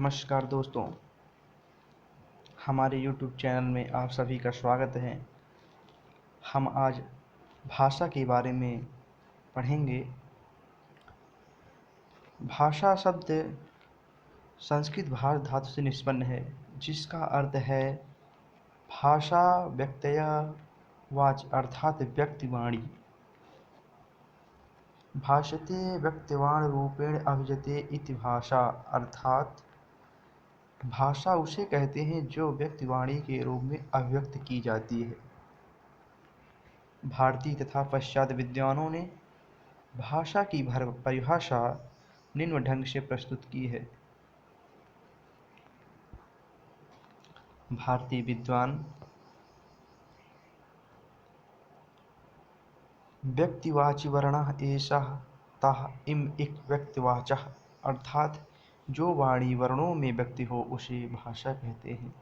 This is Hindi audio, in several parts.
नमस्कार दोस्तों, हमारे YouTube चैनल में आप सभी का स्वागत है। हम आज भाषा के बारे में पढ़ेंगे। भाषा शब्द संस्कृत भाष धातु से निष्पन्न है, जिसका अर्थ है भाषा व्यक्तया वाच अर्थात व्यक्तिवाणी। भाषते व्यक्तिवाण रूपेण अभिजते इति भाषा, अर्थात भाषा उसे कहते हैं जो व्यक्तिवाणी के रूप में अभिव्यक्त की जाती है। भारतीय तथा पाश्चात्य विद्वानों ने भाषा की परिभाषा निम्न ढंग से प्रस्तुत की है। भारतीय विद्वान व्यक्तिवाची वर्णः एषः तः इम इक व्यक्तिवाचः, अर्थात जो वाणी वर्णों में व्यक्ति हो उसे भाषा कहते हैं।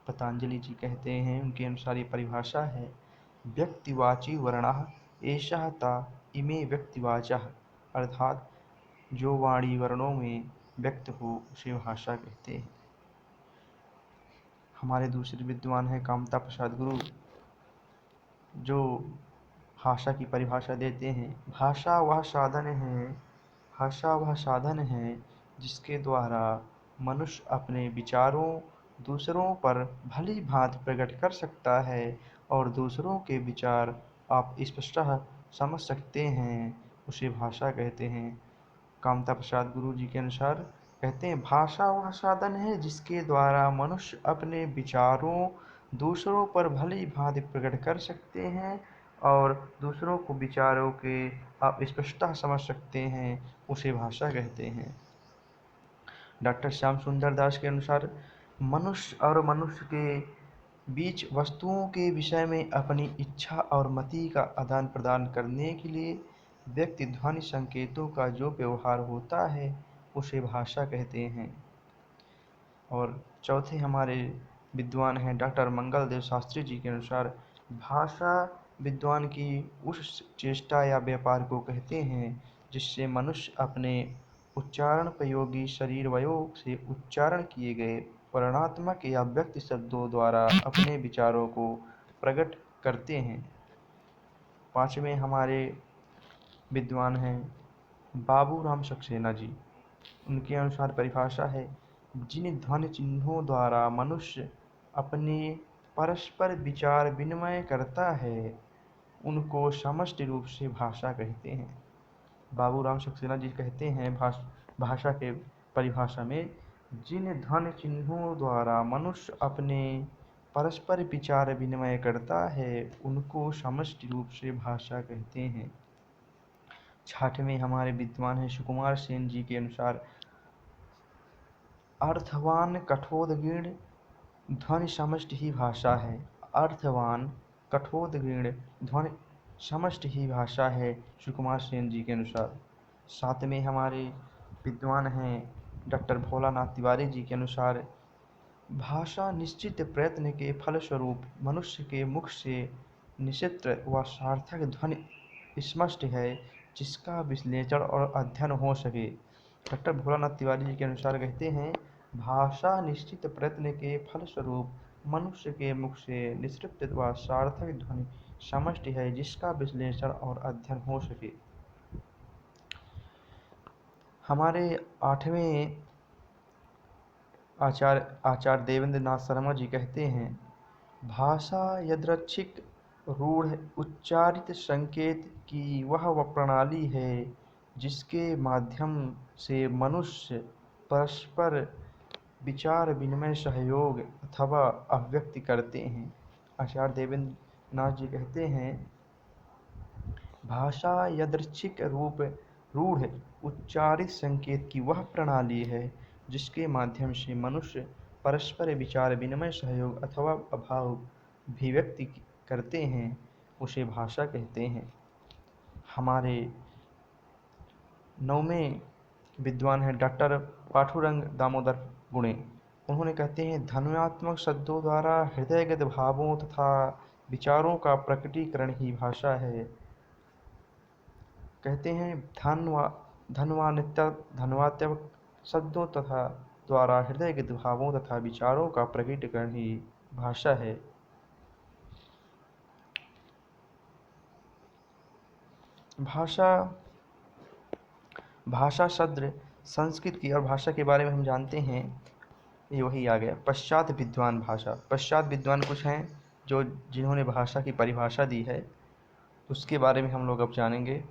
पतंजलि जी कहते हैं, उनके अनुसार ये परिभाषा है व्यक्तिवाची वर्णः एषः ता इमे व्यक्तिवाचः, अर्थात जो वाणी वर्णों में व्यक्त हो उसे भाषा कहते हैं। हमारे दूसरे विद्वान हैं कामता प्रसाद गुरु, जो भाषा की परिभाषा देते हैं। भाषा वह साधन है जिसके द्वारा मनुष्य अपने विचारों दूसरों पर भली भांति प्रकट कर सकता है और दूसरों के विचार आप स्पष्टतः समझ सकते हैं, उसे भाषा कहते हैं। कामता प्रसाद गुरु जी के अनुसार कहते हैं, भाषा वह साधन है जिसके द्वारा मनुष्य अपने विचारों दूसरों पर भली भांति प्रकट कर सकते हैं और दूसरों को विचारों के आप स्पष्टतः समझ सकते हैं, उसे भाषा कहते हैं। डॉक्टर श्याम सुंदर दास के अनुसार मनुष्य और मनुष्य के बीच वस्तुओं के विषय में अपनी इच्छा और मति का आदान प्रदान करने के लिए व्यक्ति ध्वनि संकेतों का जो व्यवहार होता है उसे भाषा कहते हैं। और चौथे हमारे विद्वान हैं डॉक्टर मंगल देव शास्त्री जी के अनुसार भाषा विद्वान की उस चेष्टा या व्यापार को कहते हैं जिससे मनुष्य अपने उच्चारणोपयोगी शरीरवयों से उच्चारण किए गए वर्णात्मक या व्यक्त शब्दों द्वारा अपने विचारों को प्रकट करते हैं। पांचवें हमारे विद्वान हैं बाबूराम सक्सेना जी। उनके अनुसार परिभाषा है जिन ध्वनि चिन्हों द्वारा मनुष्य अपने परस्पर विचार विनिमय करता है उनको समष्टि रूप से भाषा कहते हैं। बाबूराम सक्सेना जी कहते हैं भाषा के परिभाषा में, जिन ध्वनि चिन्हों द्वारा मनुष्य अपने परस्पर विचार विनिमय करता है उनको समष्टि रूप से भाषा कहते हैं। छठवें हमारे विद्वान हैं सुकुमार सेन जी के अनुसार अर्थवान कठोदगीर्ण ध्वनि समष्टि ही भाषा है। अर्थवान कठोदगीर्ण ध्वनि समष्टि ही भाषा है, सुकुमार सेन जी के अनुसार। सातवें हमारे विद्वान हैं डॉक्टर भोलानाथ तिवारी जी के अनुसार भाषा निश्चित प्रयत्न के फलस्वरूप मनुष्य के मुख से निश्चित व सार्थक ध्वनि स्पष्ट है जिसका विश्लेषण और अध्ययन हो सके। डॉक्टर भोलानाथ तिवारी जी के अनुसार कहते हैं, भाषा निश्चित प्रयत्न के फलस्वरूप मनुष्य के मुख से निश्चित व सार्थक ध्वनि समष्टि है जिसका विश्लेषण और अध्ययन हो सके। हमारे आठवें आचार्य देवेंद्र नाथ शर्मा जी कहते हैं, भाषा यादृच्छिक रूढ़ उच्चारित संकेत की वह प्रणाली है जिसके माध्यम से मनुष्य परस्पर विचार विनिमय सहयोग अथवा अभिव्यक्ति करते हैं। आचार्य देवेंद्र नाथ जी कहते हैं, भाषा यादृच्छिक रूढ़ उच्चारित संकेत की वह प्रणाली है जिसके माध्यम से मनुष्य परस्पर विचार विनिमय सहयोग अथवा अभाव अभिव्यक्ति करते हैं, उसे भाषा कहते हैं। हमारे नौवें विद्वान हैं डॉक्टर पाठुरंग दामोदर गुणे। उन्होंने कहते हैं, ध्वन्यात्मक शब्दों द्वारा हृदयगत भावों तथा विचारों का प्रकटीकरण ही भाषा है। कहते हैं धन्वात्मक शब्दों तथा द्वारा हृदयगत भावों तथा विचारों का प्रकटीकरण ही भाषा है। भाषा भाषा शब्द संस्कृत की, और भाषा के बारे में हम जानते हैं, ये वही आ गया पश्चात विद्वान भाषा। पश्चात विद्वान कुछ हैं जो जिन्होंने भाषा की परिभाषा दी है, उसके बारे में हम लोग अब जानेंगे।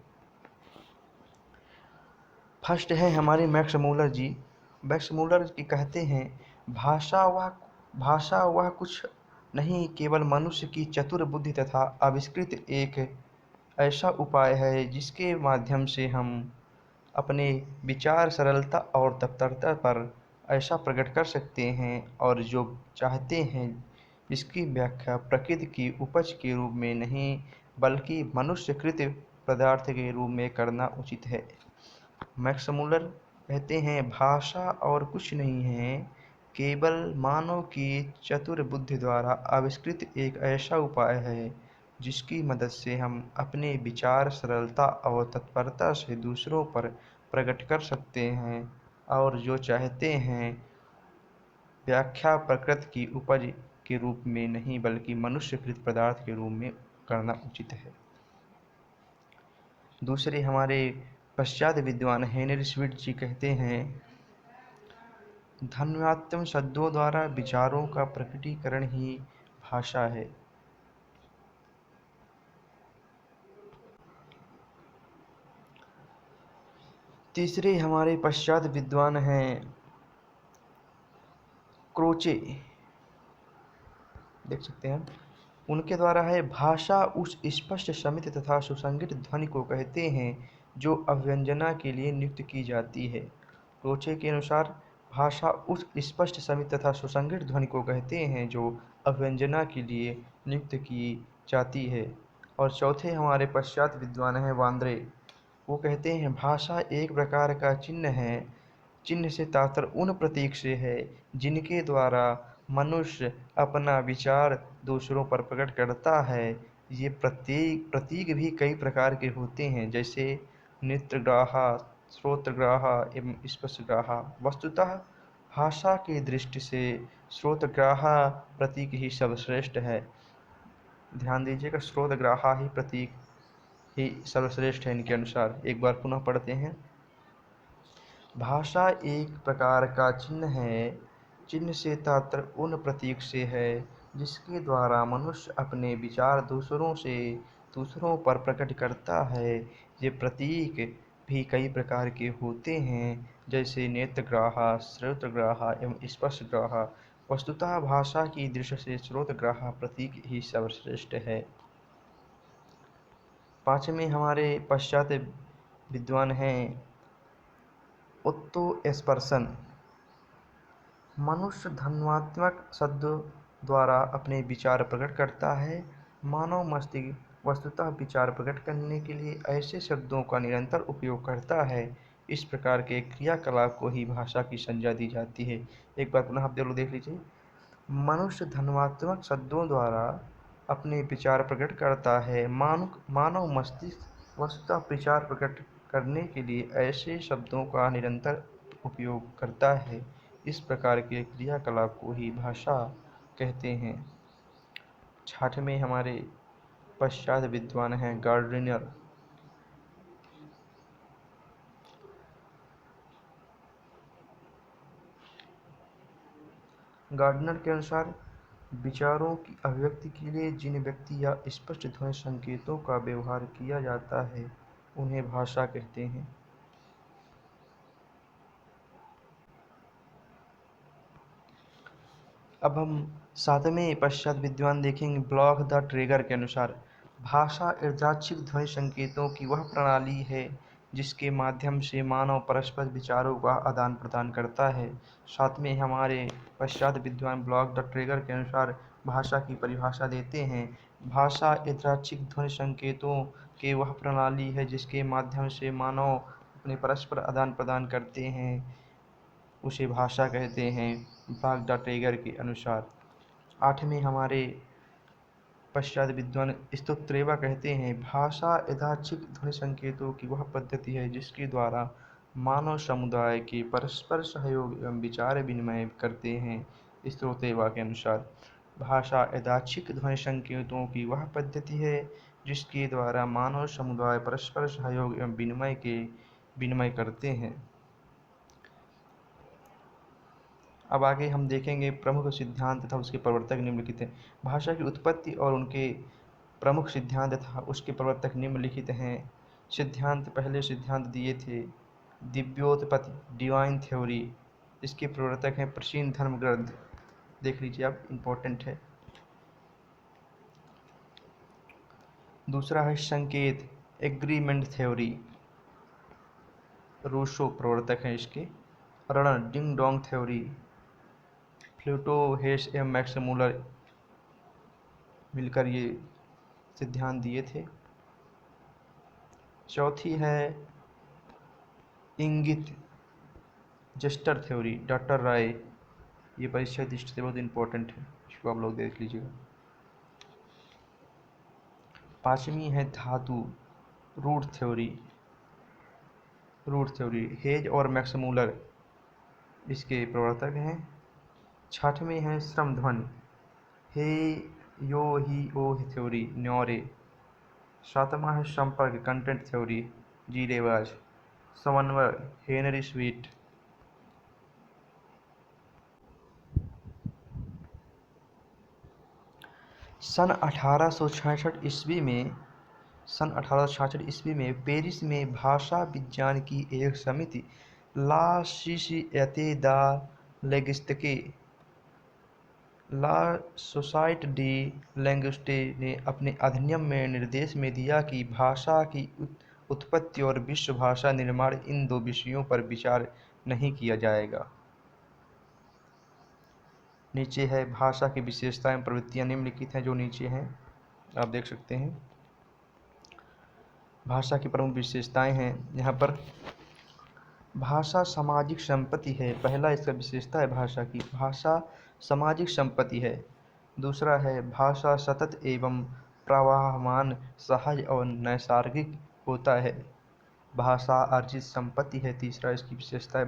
फर्स्ट है हमारे मैक्स मूलर जी। मैक्स मूलर जी कहते हैं, भाषा वह कुछ नहीं केवल मनुष्य की चतुर बुद्धि तथा आविष्कृत एक ऐसा उपाय है जिसके माध्यम से हम अपने विचार सरलता और तत्परता पर ऐसा प्रकट कर सकते हैं और जो चाहते हैं, इसकी व्याख्या प्रकृति की उपज के रूप में नहीं बल्कि मनुष्यकृत पदार्थ के रूप में करना उचित है। मैक्स मूलर कहते हैं, भाषा और कुछ नहीं है केवल मानव की चतुर बुद्धि द्वारा आविष्कृत एक ऐसा उपाय है जिसकी मदद से हम अपने विचार सरलता और तत्परता से दूसरों पर प्रकट कर सकते हैं और जो चाहते हैं, व्याख्या प्रकृति की उपज के रूप में नहीं बल्कि मनुष्यकृत पदार्थ के रूप में करना उचित है। दूसरे हमारे पश्चात विद्वान हेनरी स्वीट जी कहते हैं, ध्वन्यात्मक शब्दों द्वारा विचारों का प्रकटीकरण ही भाषा है। तीसरे हमारे पश्चात विद्वान हैं क्रोचे, देख सकते हैं, उनके द्वारा है, भाषा उस स्पष्ट समित तथा सुसंगत ध्वनि को कहते हैं जो अव्यंजना के लिए नियुक्त की जाती है। क्रोचे के अनुसार भाषा उस स्पष्ट समित तथा सुसंगत ध्वनि को कहते हैं जो अव्यंजना के लिए नियुक्त की जाती है। और चौथे हमारे पश्चात विद्वान हैं वांद्रे। वो कहते हैं, भाषा एक प्रकार का चिन्ह है। चिन्ह से तात्पर्य उन प्रतीक से है जिनके द्वारा मनुष्य अपना विचार दूसरों पर प्रकट करता है। ये प्रतीक भी कई प्रकार के होते हैं, जैसे नेत्रग्राहा, श्रोत्रग्राहा एवं स्पर्शग्राहा। वस्तुतः भाषा की दृष्टि से श्रोत्रग्राहा प्रतीक ही सर्वश्रेष्ठ है। ध्यान दीजिएगा, श्रोत्रग्राहा ही प्रतीक ही सर्वश्रेष्ठ है इनके अनुसार। एक बार पुनः पढ़ते हैं। भाषा एक प्रकार का चिन्ह है। चिन्ह से तात्पर्य उन प्रतीक से है जिसके द्वारा मनुष्य अपने विचार दूसरों पर प्रकट करता है। ये प्रतीक भी कई प्रकार के होते हैं, जैसे नेत्रग्राहा, श्रोत्रग्राहा एवं स्पर्शग्राहा। वस्तुतः भाषा की दृष्टि से श्रोत्रग्राहा प्रतीक ही सर्वश्रेष्ठ है। पांचवें हमारे पश्चात विद्वान हैं ओत्तो एस्पर्सन। मनुष्य ध्वन्यात्मक शब्दों द्वारा अपने विचार प्रकट करता है। मानव मस्तिष्क वस्तुतः विचार प्रकट करने के लिए ऐसे शब्दों का निरंतर उपयोग करता है। इस प्रकार के क्रियाकलाप को ही भाषा की संज्ञा दी जाती है। एक बार पुनः आप जरूर देख लीजिए। मनुष्य ध्वन्यात्मक शब्दों द्वारा अपने विचार प्रकट करता है। मानव मस्तिष्क वस्तुतः विचार प्रकट करने के लिए ऐसे शब्दों का निरंतर उपयोग करता है। इस प्रकार के क्रियाकलाप को ही भाषा कहते हैं। छठवें हमारे पश्चात विद्वान हैं गार्डनर। गार्डनर के अनुसार विचारों की अभिव्यक्ति के लिए जिन व्यक्ति या स्पष्ट ध्वनि संकेतों का व्यवहार किया जाता है उन्हें भाषा कहते हैं। अब हम सातवें पश्चात विद्वान देखेंगे ब्लॉक द ट्रेगर के अनुसार, भाषा यादृच्छिक ध्वनि संकेतों की वह प्रणाली है जिसके माध्यम से मानव परस्पर विचारों का आदान प्रदान करता है। सातवें हमारे पश्चात विद्वान ब्लॉक द ट्रेगर के अनुसार भाषा की परिभाषा देते हैं, भाषा यादृच्छिक ध्वनि संकेतों की वह प्रणाली है जिसके माध्यम से मानव अपने परस्पर आदान प्रदान करते हैं, उसे भाषा कहते हैं ब्लॉक द ट्रेगर के अनुसार। आठवें हमारे पश्चात विद्वान स्तोत्रेवा कहते हैं, भाषा यादृच्छिक ध्वनि संकेतों की वह पद्धति है जिसके द्वारा मानव समुदाय के परस्पर सहयोग एवं विचार विनिमय करते हैं। स्रोतेवा के अनुसार भाषा यादृच्छिक ध्वनि संकेतों की वह पद्धति है जिसके द्वारा मानव समुदाय परस्पर सहयोग एवं विनिमय करते हैं। अब आगे हम देखेंगे प्रमुख सिद्धांत तथा उसके प्रवर्तक निम्नलिखित हैं। भाषा की उत्पत्ति और उनके प्रमुख सिद्धांत तथा उसके प्रवर्तक निम्नलिखित हैं। पहले सिद्धांत दिए थे दिव्योत्पत्ति, डिवाइन थ्योरी। इसके प्रवर्तक हैं प्राचीन धर्म ग्रंथ, देख लीजिए आप, इम्पोर्टेंट है। दूसरा है संकेत, एग्रीमेंट थ्योरी, रूसो प्रवर्तक हैं इसके। रण, डिंग डोंग थ्योरी, प्लूटो, हेस एवं मैक्स मूलर मिलकर ये सिद्धांत दिए थे। चौथी है इंगित, जस्टर थ्योरी, डॉक्टर राय। ये परीक्षा दृष्टि से बहुत इंपॉर्टेंट है, इसको आप लोग देख लीजिएगा। पांचवी है धातु, रूट थ्योरी, हेज और मैक्स मूलर इसके प्रवर्तक हैं। छठवीं है श्रम ध्वनि, हे यो ही ओ थ्योरी, न्योरे। सातवां है संपर्क, कंटेंट थ्योरी, जी रेवाज। समन्वय, हेनरी स्वीट। सन 1866 ईस्वी में पेरिस में भाषा विज्ञान की एक समिति ला सोसिएते दा लिंग्विस्tique, ला सोसाइटी डी लिंग्विस्टिक ने अपने अधिनियम में निर्देश में दिया कि भाषा की उत्पत्ति और विश्व भाषा निर्माण इन दो विषयों पर विचार नहीं किया जाएगा। नीचे है भाषा की विशेषताएं प्रवृत्तियां निम्नलिखित हैं जो नीचे हैं, आप देख सकते हैं। भाषा की प्रमुख विशेषताएं हैं यहाँ पर। भाषा सामाजिक संपत्ति है, पहला इसका विशेषता है भाषा की, भाषा सामाजिक संपत्ति है। दूसरा है भाषा सतत एवं प्रवाहमान, सहज और नैसर्गिक होता है, भाषा अर्जित संपत्ति है। तीसरा इसकी विशेषता है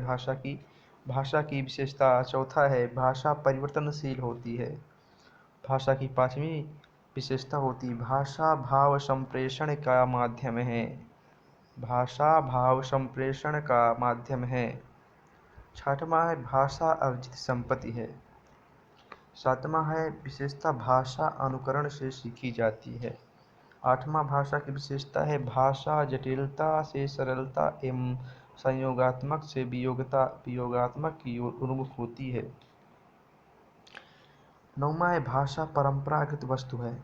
भाषा की विशेषता। चौथा है भाषा परिवर्तनशील होती है। भाषा की पांचवी विशेषता होती है भाषा भाव संप्रेषण का माध्यम है, भाषा भाव संप्रेषण का माध्यम है। छठवां है भाषा अर्जित संपत्ति है। सातवां है विशेषता भाषा अनुकरण से सीखी जाती है। आठवां भाषा की विशेषता है भाषा जटिलता से सरलता एवं संयोगात्मक से वियोगात्मक की ओर उन्मुख होती है। नौवां है भाषा परंपरागत वस्तु है।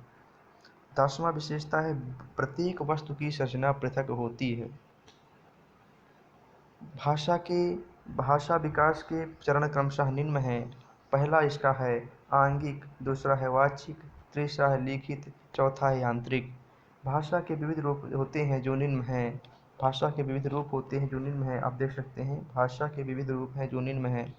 10वां विशेषता है प्रत्येक वस्तु की संरचना पृथक होती है। भाषा विकास के चरण क्रमशः निम्न हैं। पहला इसका है आंगिक, दूसरा है वाचिक, तीसरा है लिखित, चौथा है यांत्रिक। भाषा के विविध रूप होते हैं जो निम्न हैं। आप देख सकते हैं, भाषा के विविध रूप हैं जो निम्न हैं।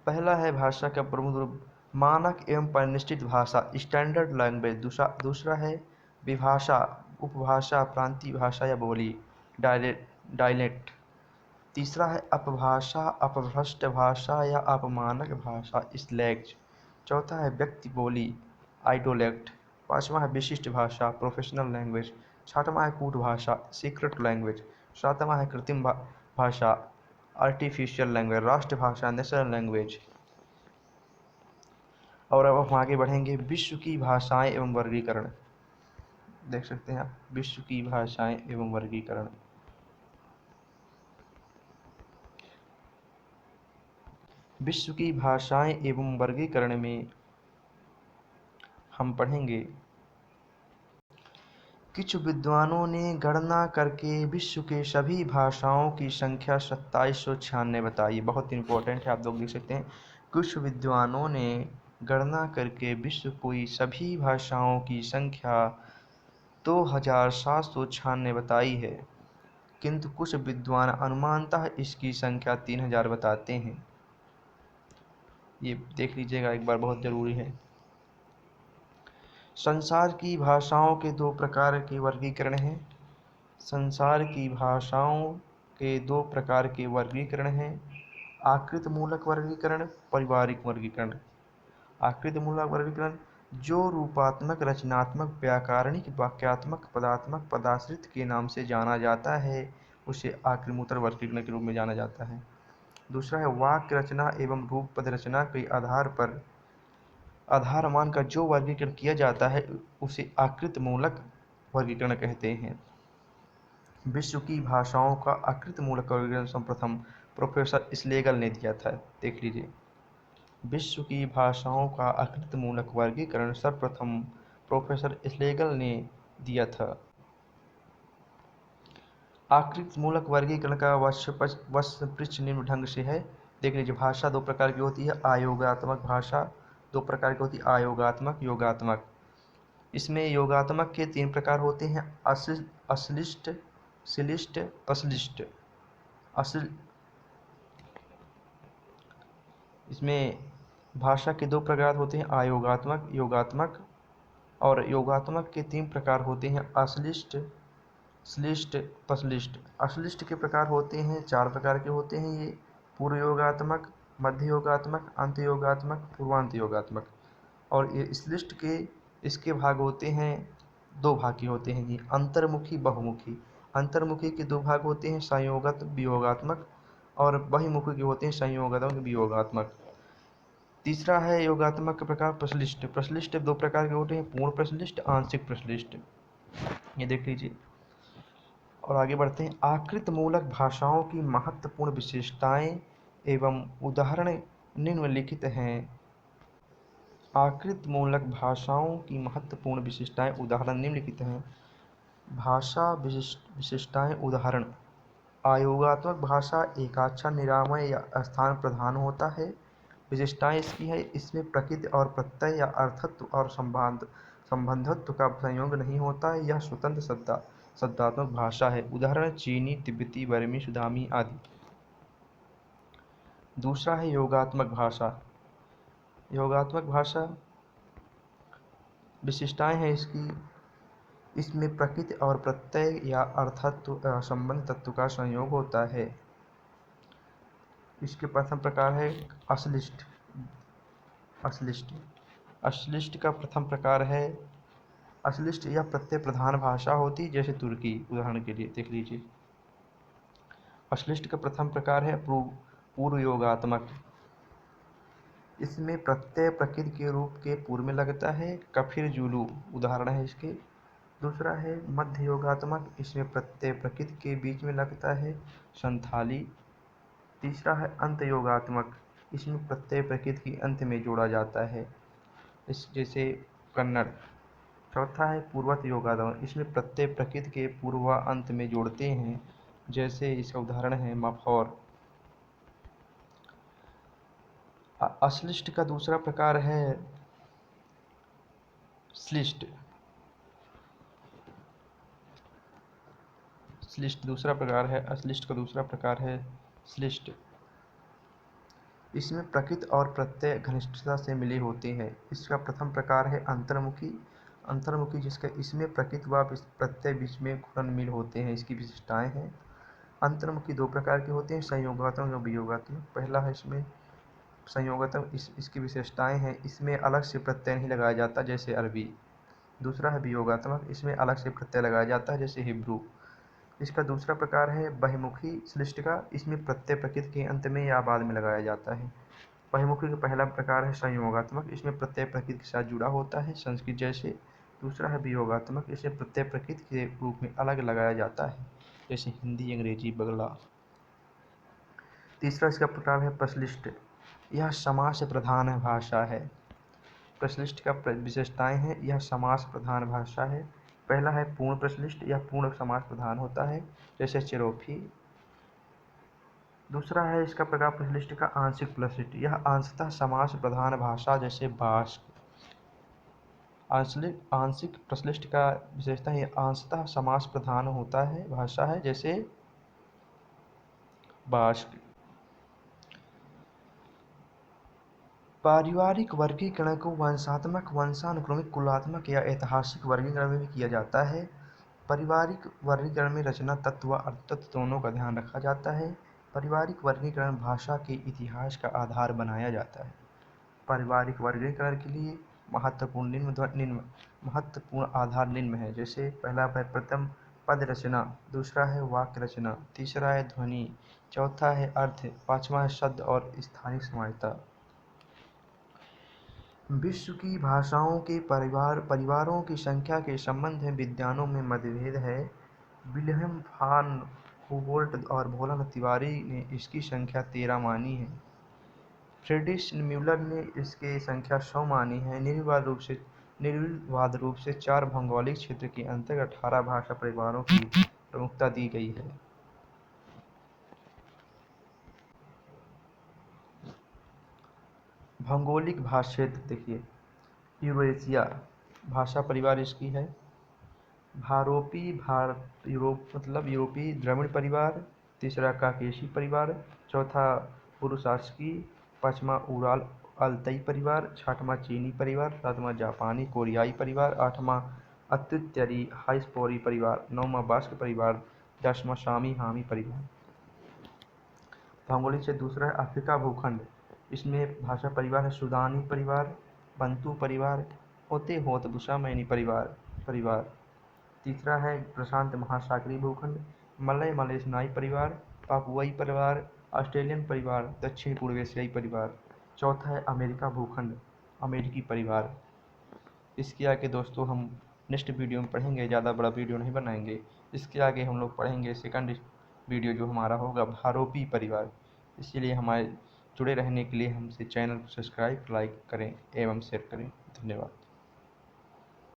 पहला है भाषा का प्रमुख रूप मानक एवं परिनिष्ठित भाषा, स्टैंडर्ड लैंग्वेज। दूसरा है विभाषा, उपभाषा, प्रांतीय भाषा या बोली, डायलेक्ट। तीसरा है अपभाषा, अपभ्रष्ट भाषा या अपमानक भाषा, स्लैंग। चौथा है व्यक्ति बोली, आइडियोलेक्ट। पांचवा है विशिष्ट भाषा, प्रोफेशनल लैंग्वेज। छठवां है कूट भाषा, सीक्रेट लैंग्वेज। सातवां है कृत्रिम भाषा, आर्टिफिशियल लैंग्वेज, राष्ट्रभाषा, नेशनल लैंग्वेज। और अब हम आगे बढ़ेंगे विश्व की भाषाएं एवं वर्गीकरण। देख सकते हैं आप, विश्व की भाषाएं एवं वर्गीकरण। विश्व की भाषाएं एवं वर्गीकरण में हम पढ़ेंगे कुछ विद्वानों ने गणना करके विश्व के सभी भाषाओं की संख्या 2796 बताई। बहुत इंपॉर्टेंट है, आप लोग देख सकते हैं। कुछ विद्वानों ने गणना करके विश्व की सभी भाषाओं की संख्या 2796 बताई है, किंतु कुछ विद्वान अनुमानतः इसकी संख्या 3000 बताते हैं। ये देख लीजिएगा एक बार, बहुत ज़रूरी है। संसार की भाषाओं के दो प्रकार के वर्गीकरण हैं। संसार की भाषाओं के दो प्रकार के वर्गीकरण हैं। आकृति मूलक वर्गीकरण, पारिवारिक वर्गीकरण। आकृति मूलक वर्गीकरण जो रूपात्मक, रचनात्मक, व्याकरणिक, वाक्यात्मक, पदात्मक, पदाश्रित के नाम से जाना जाता है, उसे आकृति मूलक वर्गीकरण के रूप में जाना जाता है। दूसरा है वाक्य रचना एवं रूप पद रचना के आधार पर आधार मानकर जो वर्गीकरण किया जाता है, उसे आकृति मूलक वर्गीकरण कहते हैं। विश्व की भाषाओं का आकृति मूलक वर्गीकरण सर्वप्रथम प्रोफेसर स्लेगल ने दिया था। देख लीजिए, विश्व की भाषाओं का आकृति मूलक वर्गीकरण सर्वप्रथम प्रोफेसर स्लेगल ने दिया था। आकृति मूलक वर्गीकरण का वस्पृच निम्न ढंग से है। देख लीजिए, भाषा दो प्रकार की होती है। आयोगात्मक भाषा दो प्रकार की होती है, आयोगात्मक, योगात्मक। इसमें योगात्मक के तीन प्रकार होते हैं, अश्लिष्ट, श्लिष्ट, अश्लिष्ट। इसमें भाषा के दो प्रकार होते हैं, आयोगात्मक, योगात्मक। और योगात्मक के तीन प्रकार होते हैं, अश्लिष्ट, श्लिष्ट, अश्लिष्ट। अश्लिष्ट के प्रकार होते हैं, चार प्रकार के होते हैं ये, पूर्व योगात्मक, मध्य योगात्मक, अंत योगात्मक, पूर्वांत योगात्मक। और ये श्लिष्ट के इसके भाग होते हैं, दो भाग के होते हैं ये, अंतर्मुखी, बहुमुखी। अंतर्मुखी के दो भाग होते हैं, संयोगात्मक, वियोगात्मक। और बहिमुखी के होते हैं, संयोगात्मक, वियोगात्मक। तीसरा है योगात्मक का प्रकार प्रश्लिष्ट। प्रश्लिष्ट दो प्रकार के होते हैं, पूर्ण प्रश्लिष्ट, आंशिक प्रश्लिष्ट। ये देख लीजिए। और आगे बढ़ते हैं। आकृति मूलक भाषाओं की महत्वपूर्ण विशेषताएं एवं उदाहरण निम्नलिखित हैं। आकृति मूलक भाषाओं की महत्वपूर्ण विशेषताएं, उदाहरण निम्नलिखित हैं। भाषा विशिष्टताएं, उदाहरण। आयोगात्मक भाषा एकाक्षर, निरामय या स्थान प्रधान होता है। विशेषताएं इसकी है, इसमें प्रकृति और प्रत्यय या अर्थत्व और संबंधत्व का संयोग नहीं होता है। यह स्वतंत्र शब्दात्मक भाषा है। उदाहरण चीनी, तिब्बती, बर्मी, सुदामी आदि। दूसरा है योगात्मक भाषा। योगात्मक भाषा विशिष्टताएं हैं इसकी, इसमें प्रकृति और प्रत्यय या अर्थत्व संबंध तत्व का संयोग होता है। इसके प्रथम प्रकार है अश्लिष्ट। अश्लिष्ट अश्लिष्ट का प्रथम प्रकार है अश्लिष्ट। यह प्रत्यय प्रधान भाषा होती, जैसे तुर्की। उदाहरण के लिए देख लीजिए। अश्लिष्ट का प्रथम प्रकार है पूर्व योगात्मक। इसमें प्रत्यय प्रकृति के रूप के पूर्व में लगता है, कफिर, जुलू उदाहरण है इसके। दूसरा है मध्य योगात्मक। इसमें प्रत्यय प्रकृति के बीच में लगता है, संथाली। तीसरा है अंत योगात्मक। इसमें प्रत्यय प्रकृति के अंत में जोड़ा जाता है, इस जैसे कन्नड़। चौथा है पूर्वत योगात्मक। इसमें प्रत्यय प्रकृति के पूर्व व अंत में जोड़ते हैं, जैसे इसका उदाहरण है मफौर। अश्लिष्ट का दूसरा प्रकार है श्लिष्ट। श्लिष्ट दूसरा प्रकार है, अश्लिष्ट का दूसरा प्रकार है श्लिष्ट। इसमें प्रकृति और प्रत्यय घनिष्ठता से मिले होते हैं। इसका प्रथम प्रकार है अंतर्मुखी। अंतर्मुखी जिसका इसमें प्रकृति व प्रत्यय बीच में घुलन मिल होते हैं, इसकी विशिष्टताएं हैं। अंतर्मुखी दो प्रकार के होते हैं, संयोगात्मक और वियोगात्मक। पहला है इसमें संयोगात्मक। इसकी विशेषताएं हैं, इसमें अलग से प्रत्यय नहीं लगाया जाता, जैसे अरबी। दूसरा है वियोगात्मक। इसमें अलग से प्रत्यय लगाया जाता है, जैसे हिब्रू। इसका दूसरा प्रकार है बहिमुखी श्लिष्ट का। इसमें प्रत्यय प्रकृति के अंत में या बाद में लगाया जाता है। बहिमुखी का पहला प्रकार है संयोगात्मक। इसमें प्रत्यय प्रकृति के साथ जुड़ा होता है, संस्कृत जैसे। दूसरा है वियोगात्मक। इसे प्रत्यय प्रकृति के रूप में अलग लगाया जाता है, जैसे हिंदी, अंग्रेजी, बंगला। तीसरा इसका प्रकार है प्रश्लिष्ट। यह समास प्रधान भाषा है। प्रश्लिष्ट का विशेषताएं हैं, यह समास प्रधान भाषा है। पहला है पूर्ण प्रश्लिष्ट। यह पूर्ण समास प्रधान होता है, जैसे चिरोफी। दूसरा है इसका प्रकार प्रश्लिष्ट का आंशिक प्रश्लिष्ट। यह अंशतः समास प्रधान भाषा, जैसे बाष्क। आंशिक प्रश्लिष्ट का विशेषता है, अंशतः समास प्रधान होता है भाषा है, जैसे बाष्क। पारिवारिक वर्गीकरण को वंशात्मक, वंशानुक्रमिक, कुलात्मक या ऐतिहासिक वर्गीकरण में भी किया जाता है। पारिवारिक वर्गीकरण में रचना तत्व व अर्थतत्व दोनों का ध्यान रखा जाता है। पारिवारिक वर्गीकरण भाषा के इतिहास का आधार बनाया जाता है। पारिवारिक वर्गीकरण के लिए महत्वपूर्ण आधार निम्न है, जैसे पहला है प्रथम पद रचना, दूसरा है वाक्य रचना, तीसरा है ध्वनि, चौथा है अर्थ, पांचवा है शब्द और स्थानिक समानता। विश्व की भाषाओं के परिवारों की संख्या के संबंध में विद्वानों में मतभेद है। विल्हेम फान हुबोल्ट और भोलानाथ तिवारी ने इसकी संख्या 13 मानी है। फ्रीड्रिश म्यूलर ने इसकी संख्या 100 मानी है। निर्विवाद रूप से 4 भौगोलिक क्षेत्र के अंतर्गत 18 भाषा परिवारों की प्रमुखता दी गई है। भौगोलिक भाषा क्षेत्र देखिए, यूरेशिया भाषा परिवार इसकी है। यूरोपीय द्रविड़ परिवार, तीसरा काकेशी परिवार, चौथा पुरुषास्की, पांचवा उराल अल्ताई परिवार, छठवां चीनी परिवार, सातवां जापानी कोरियाई परिवार, आठवां अत्युत्तरी हाइस्पोरी परिवार, नौवां बास्क परिवार, 10वां शामी हामी परिवार। भौगोलिक से दूसरा है अफ्रीका भूखंड। इसमें भाषा परिवार है सूडानी परिवार, बंतू परिवार, ओतेहोत बुशामैनी परिवार। तीसरा है प्रशांत महासागरीय भूखंड, मलय मलेशियाई परिवार, पापुआई परिवार, ऑस्ट्रेलियन परिवार, दक्षिण पूर्व एशियाई परिवार। चौथा है अमेरिका भूखंड, अमेरिकी परिवार। इसके आगे दोस्तों हम नेक्स्ट वीडियो में पढ़ेंगे, ज़्यादा बड़ा वीडियो नहीं बनाएंगे। इसके आगे हम लोग पढ़ेंगे सेकंड वीडियो जो हमारा होगा भारोपी परिवार। इसीलिए हमारे जुड़े रहने के लिए हमसे चैनल को सब्सक्राइब, लाइक करें एवं शेयर करें। धन्यवाद।